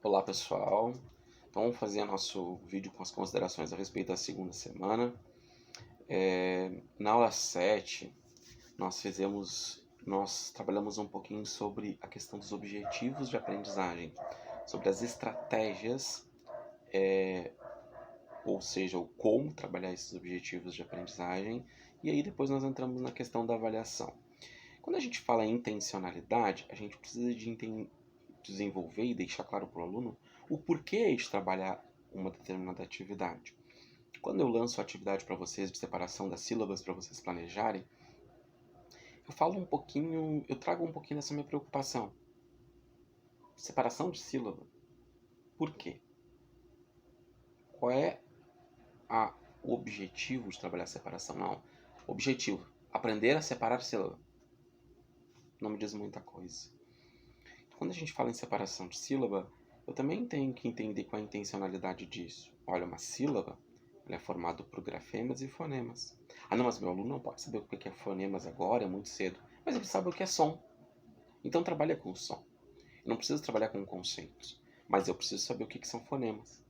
Olá pessoal, então vamos fazer nosso vídeo com as considerações a respeito da segunda semana. Na aula 7, nós trabalhamos um pouquinho sobre a questão dos objetivos de aprendizagem, sobre as estratégias, ou seja, o como trabalhar esses objetivos de aprendizagem, e aí depois nós entramos na questão da avaliação. Quando a gente fala em intencionalidade, a gente precisa de desenvolver e deixar claro para o aluno o porquê de trabalhar uma determinada atividade. Quando eu lanço a atividade para vocês de separação das sílabas para vocês planejarem, eu trago um pouquinho dessa minha preocupação. Separação de sílaba. Por quê? Qual é o objetivo de trabalhar a separação? Não. Objetivo, aprender a separar sílaba. Não me diz muita coisa. Quando a gente fala em separação de sílaba, eu também tenho que entender qual é a intencionalidade disso. Olha, uma sílaba ela é formada por grafemas e fonemas. Ah, não, mas meu aluno não pode saber o que é fonemas agora, é muito cedo. Mas ele sabe o que é som. Então trabalha com o som. Eu não preciso trabalhar com conceitos, mas eu preciso saber o que são fonemas.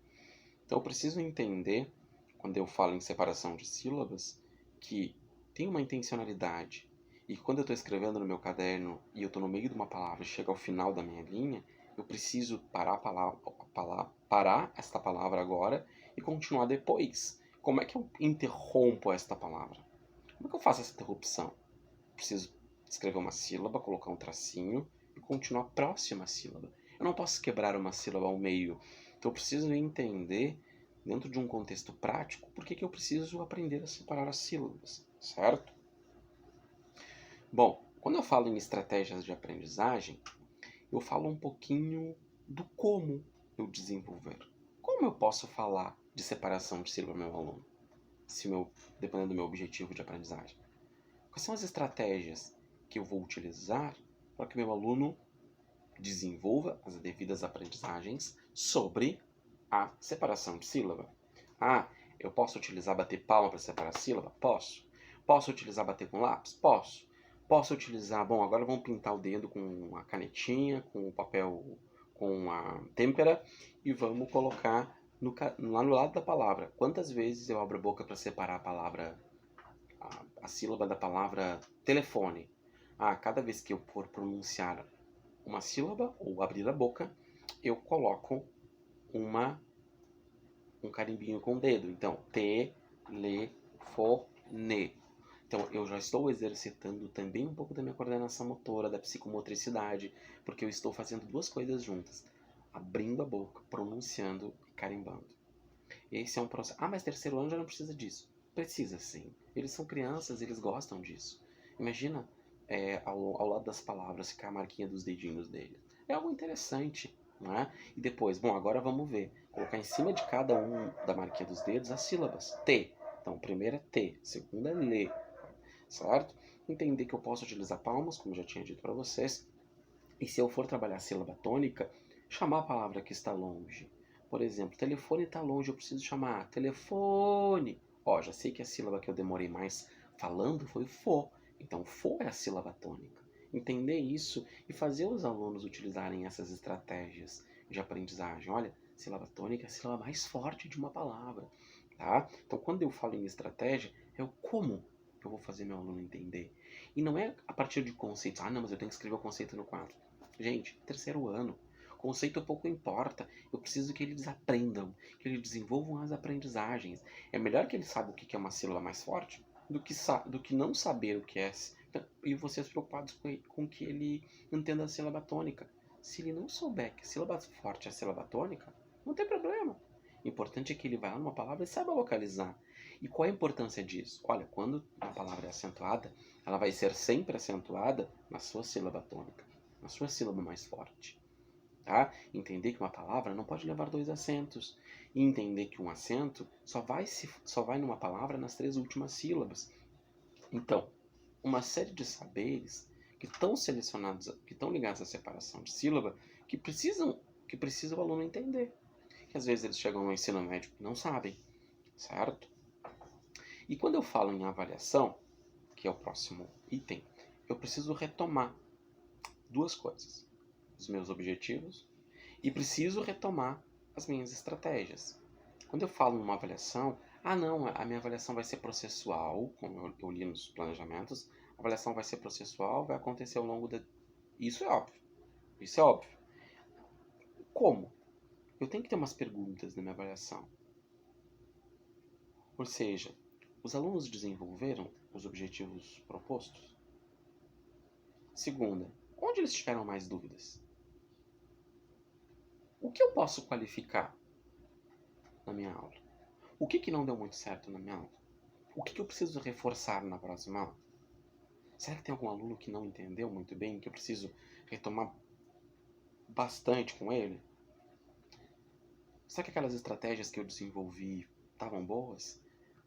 Então eu preciso entender, quando eu falo em separação de sílabas, que tem uma intencionalidade. E quando eu estou escrevendo no meu caderno e eu estou no meio de uma palavra e chego ao final da minha linha, eu preciso parar esta palavra agora e continuar depois. Como é que eu interrompo esta palavra? Como é que eu faço essa interrupção? Eu preciso escrever uma sílaba, colocar um tracinho e continuar a próxima sílaba. Eu não posso quebrar uma sílaba ao meio. Então eu preciso entender, dentro de um contexto prático, por que eu preciso aprender a separar as sílabas, certo? Bom, quando eu falo em estratégias de aprendizagem, eu falo um pouquinho do como eu desenvolver. Como eu posso falar de separação de sílaba ao meu aluno, dependendo do meu objetivo de aprendizagem? Quais são as estratégias que eu vou utilizar para que meu aluno desenvolva as devidas aprendizagens sobre a separação de sílaba? Ah, eu posso utilizar bater palma para separar a sílaba? Posso. Posso utilizar bater com lápis? Posso. Posso utilizar, bom, agora vamos pintar o dedo com a canetinha, com o papel, com a têmpera e vamos colocar lá no lado da palavra. Quantas vezes eu abro a boca para separar a palavra, a sílaba da palavra telefone? Ah, cada vez que eu for pronunciar uma sílaba ou abrir a boca, eu coloco um carimbinho com o dedo. Então, telefone. Então, eu já estou exercitando também um pouco da minha coordenação motora, da psicomotricidade, porque eu estou fazendo duas coisas juntas. Abrindo a boca, pronunciando e carimbando. Esse é um processo. Ah, mas terceiro ano já não precisa disso. Precisa sim. Eles são crianças, eles gostam disso. Imagina ao lado das palavras ficar a marquinha dos dedinhos deles. É algo interessante, não é? E depois, bom, agora vamos ver. Colocar em cima de cada um da marquinha dos dedos as sílabas. T. Então, primeira é T, segunda é Lê, certo? Entender que eu posso utilizar palmas, como já tinha dito para vocês. E se eu for trabalhar a sílaba tônica, chamar a palavra que está longe. Por exemplo, telefone está longe, eu preciso chamar telefone. Ó, já sei que a sílaba que eu demorei mais falando foi fo. Então, fo é a sílaba tônica. Entender isso e fazer os alunos utilizarem essas estratégias de aprendizagem. Olha, sílaba tônica é a sílaba mais forte de uma palavra, tá? Então, quando eu falo em estratégia, é o como que eu vou fazer meu aluno entender. E não é a partir de conceitos. Ah, não, mas eu tenho que escrever o conceito no quadro. Gente, terceiro ano. Conceito pouco importa. Eu preciso que eles aprendam, que eles desenvolvam as aprendizagens. É melhor que eles saibam o que é uma sílaba mais forte do que não saber o que é. E vocês preocupados com que ele entenda a sílaba tônica. Se ele não souber que a sílaba forte é a sílaba tônica, não tem problema. O importante é que ele vá numa palavra e saiba localizar. E qual é a importância disso? Olha, quando uma palavra é acentuada, ela vai ser sempre acentuada na sua sílaba tônica, na sua sílaba mais forte. Tá? Entender que uma palavra não pode levar dois acentos. E entender que um acento só vai numa palavra nas três últimas sílabas. Então, uma série de saberes que estão selecionados, que estão ligados à separação de sílaba, que precisa o aluno entender. Que às vezes eles chegam no ensino médio e não sabem, certo? E quando eu falo em avaliação, que é o próximo item, eu preciso retomar duas coisas: os meus objetivos E preciso retomar as minhas estratégias. Quando eu falo numa avaliação, não, a minha avaliação vai ser processual, como eu li nos planejamentos, a avaliação vai ser processual, vai acontecer ao longo da... Isso é óbvio. Isso é óbvio. Como? Eu tenho que ter umas perguntas na minha avaliação. Ou seja, os alunos desenvolveram os objetivos propostos? Segunda, onde eles tiveram mais dúvidas? O que eu posso qualificar na minha aula? O que não deu muito certo na minha aula? O que eu preciso reforçar na próxima aula? Será que tem algum aluno que não entendeu muito bem, que eu preciso retomar bastante com ele? Será que aquelas estratégias que eu desenvolvi estavam boas?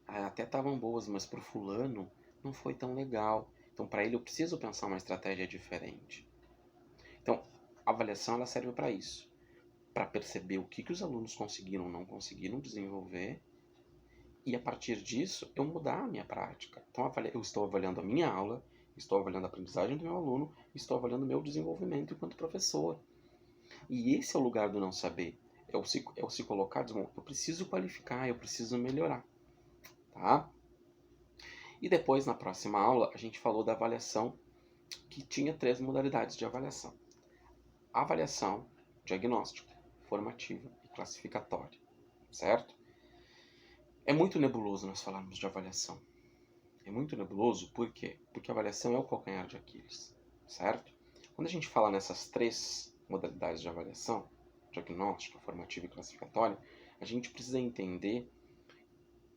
Até estavam boas, mas para o fulano não foi tão legal. Então, para ele, eu preciso pensar uma estratégia diferente. Então, a avaliação ela serve para isso. Para perceber o que os alunos conseguiram ou não conseguiram desenvolver. E, a partir disso, eu mudar a minha prática. Então, eu estou avaliando a minha aula, estou avaliando a aprendizagem do meu aluno, estou avaliando o meu desenvolvimento enquanto professor. E esse é o lugar do não saber. É o se colocar, dizer, eu preciso qualificar, eu preciso melhorar. Tá? E depois, na próxima aula, a gente falou da avaliação, que tinha 3 modalidades de avaliação. Avaliação, diagnóstica, formativa e classificatória. Certo? É muito nebuloso nós falarmos de avaliação. É muito nebuloso, por quê? Porque a avaliação é o calcanhar de Aquiles. Certo? Quando a gente fala nessas 3 modalidades de avaliação, diagnóstica, formativa e classificatória, a gente precisa entender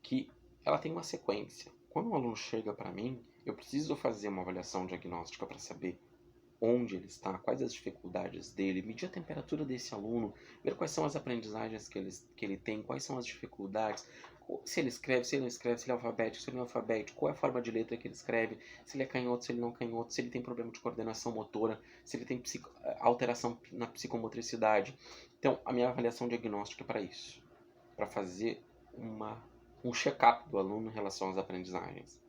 que ela tem uma sequência. Quando um aluno chega para mim, eu preciso fazer uma avaliação diagnóstica para saber onde ele está, quais as dificuldades dele, medir a temperatura desse aluno, ver quais são as aprendizagens que ele tem, quais são as dificuldades, se ele escreve, se ele não escreve, se ele é alfabético, se ele não é alfabético, qual é a forma de letra que ele escreve, se ele é canhoto, se ele não é canhoto, se ele tem problema de coordenação motora, se ele tem alteração na psicomotricidade. Então, a minha avaliação diagnóstica é para isso, para fazer um check-up do aluno em relação às aprendizagens.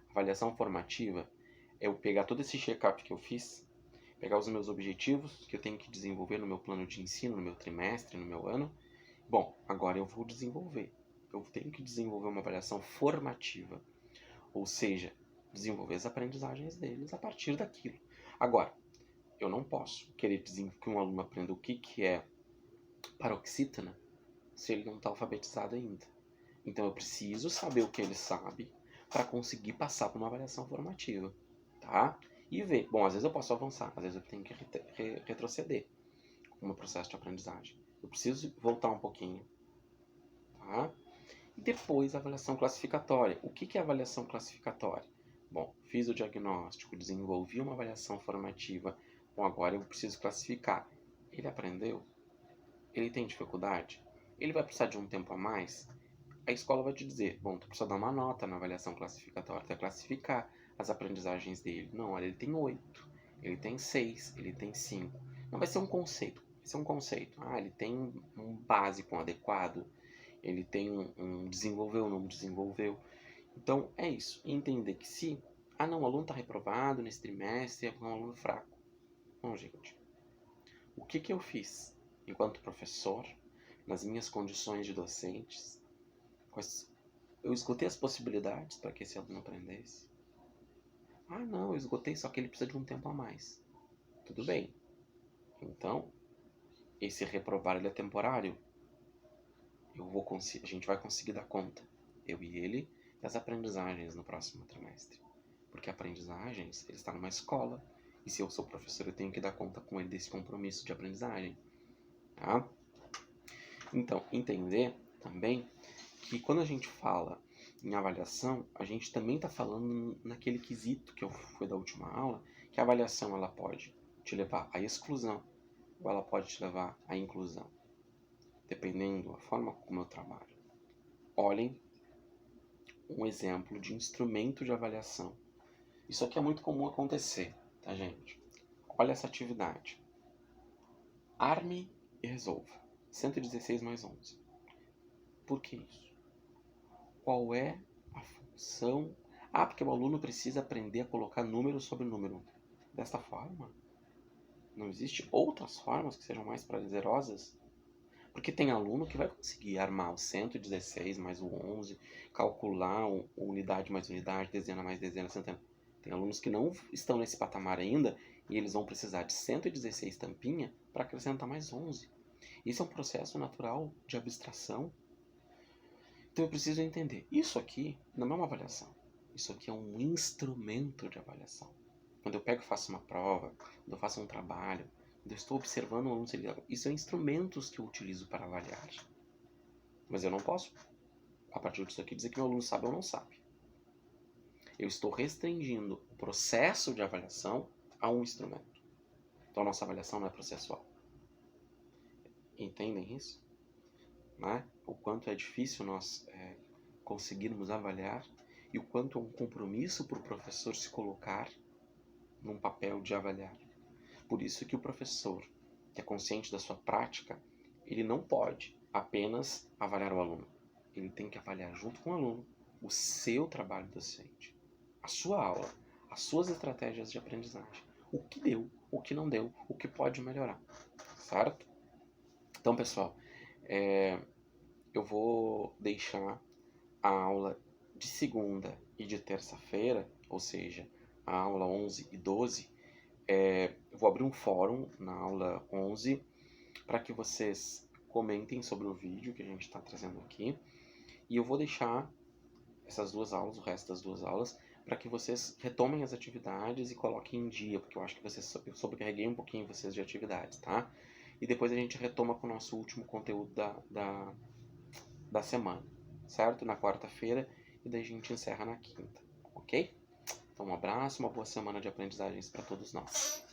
A avaliação formativa é eu pegar todo esse check-up que eu fiz, pegar os meus objetivos que eu tenho que desenvolver no meu plano de ensino, no meu trimestre, no meu ano. Bom, agora eu vou desenvolver. Eu tenho que desenvolver uma avaliação formativa, ou seja, desenvolver as aprendizagens deles a partir daquilo. Agora, eu não posso querer que um aluno aprenda o que é paroxítona se ele não está alfabetizado ainda. Então eu preciso saber o que ele sabe para conseguir passar por uma avaliação formativa, tá? E ver, bom, às vezes eu posso avançar, às vezes eu tenho que retroceder no processo de aprendizagem. Eu preciso voltar um pouquinho, tá? E depois a avaliação classificatória. O que é avaliação classificatória? Bom, fiz o diagnóstico, desenvolvi uma avaliação formativa. Bom, agora eu preciso classificar. Ele aprendeu? Ele tem dificuldade? Ele vai precisar de um tempo a mais? A escola vai te dizer, bom, tu precisa dar uma nota na avaliação classificatória, tu vai classificar as aprendizagens dele. Não, olha, ele tem 8, ele tem 6, ele tem 5. Não vai ser um conceito, vai ser um conceito. Ele tem um básico adequado, ele tem desenvolveu, não desenvolveu. Então, é isso, entender que se, não, o aluno está reprovado nesse trimestre, é um aluno fraco. Bom, gente, o que eu fiz enquanto professor, nas minhas condições de docentes, eu esgotei as possibilidades para que esse aluno aprendesse? Não, eu esgotei, só que ele precisa de um tempo a mais. Tudo bem. Então, esse reprovar ele é temporário. A gente vai conseguir dar conta, eu e ele, das aprendizagens no próximo trimestre. Porque aprendizagens, ele está numa escola. E se eu sou professor, eu tenho que dar conta com ele desse compromisso de aprendizagem. Tá? Então, entender também que quando a gente fala em avaliação, a gente também está falando naquele quesito que foi da última aula, que a avaliação ela pode te levar à exclusão ou ela pode te levar à inclusão, dependendo da forma como eu trabalho. Olhem um exemplo de instrumento de avaliação. Isso aqui é muito comum acontecer, tá, gente? Olha essa atividade. Arme e resolva. 116 mais 11. Por que isso? Qual é a função? Porque o aluno precisa aprender a colocar número sobre número. Desta forma? Não existe outras formas que sejam mais prazerosas? Porque tem aluno que vai conseguir armar o 116 mais o 11, calcular o unidade mais unidade, dezena mais dezena, centena. Tem alunos que não estão nesse patamar ainda e eles vão precisar de 116 tampinha para acrescentar mais 11. Isso é um processo natural de abstração. Então eu preciso entender, isso aqui não é uma avaliação. Isso aqui é um instrumento de avaliação. Quando eu pego e faço uma prova, quando eu faço um trabalho, quando eu estou observando um aluno, isso são instrumentos que eu utilizo para avaliar. Mas eu não posso, a partir disso aqui, dizer que meu aluno sabe ou não sabe. Eu estou restringindo o processo de avaliação a um instrumento. Então a nossa avaliação não é processual. Entendem isso? Né? O quanto é difícil nós conseguirmos avaliar e o quanto é um compromisso para o professor se colocar num papel de avaliar. Por isso que o professor, que é consciente da sua prática, ele não pode apenas avaliar o aluno. Ele tem que avaliar junto com o aluno o seu trabalho docente, a sua aula, as suas estratégias de aprendizagem, o que deu, o que não deu, o que pode melhorar, certo? Então, pessoal, eu vou deixar a aula de segunda e de terça-feira, ou seja, a aula 11 e 12, eu vou abrir um fórum na aula 11 para que vocês comentem sobre o vídeo que a gente está trazendo aqui. E eu vou deixar essas duas aulas, o resto das duas aulas, para que vocês retomem as atividades e coloquem em dia, porque eu acho que eu sobrecarreguei um pouquinho vocês de atividades, tá? E depois a gente retoma com o nosso último conteúdo da semana, certo? Na quarta-feira, e daí a gente encerra na quinta, ok? Então um abraço, uma boa semana de aprendizagens para todos nós.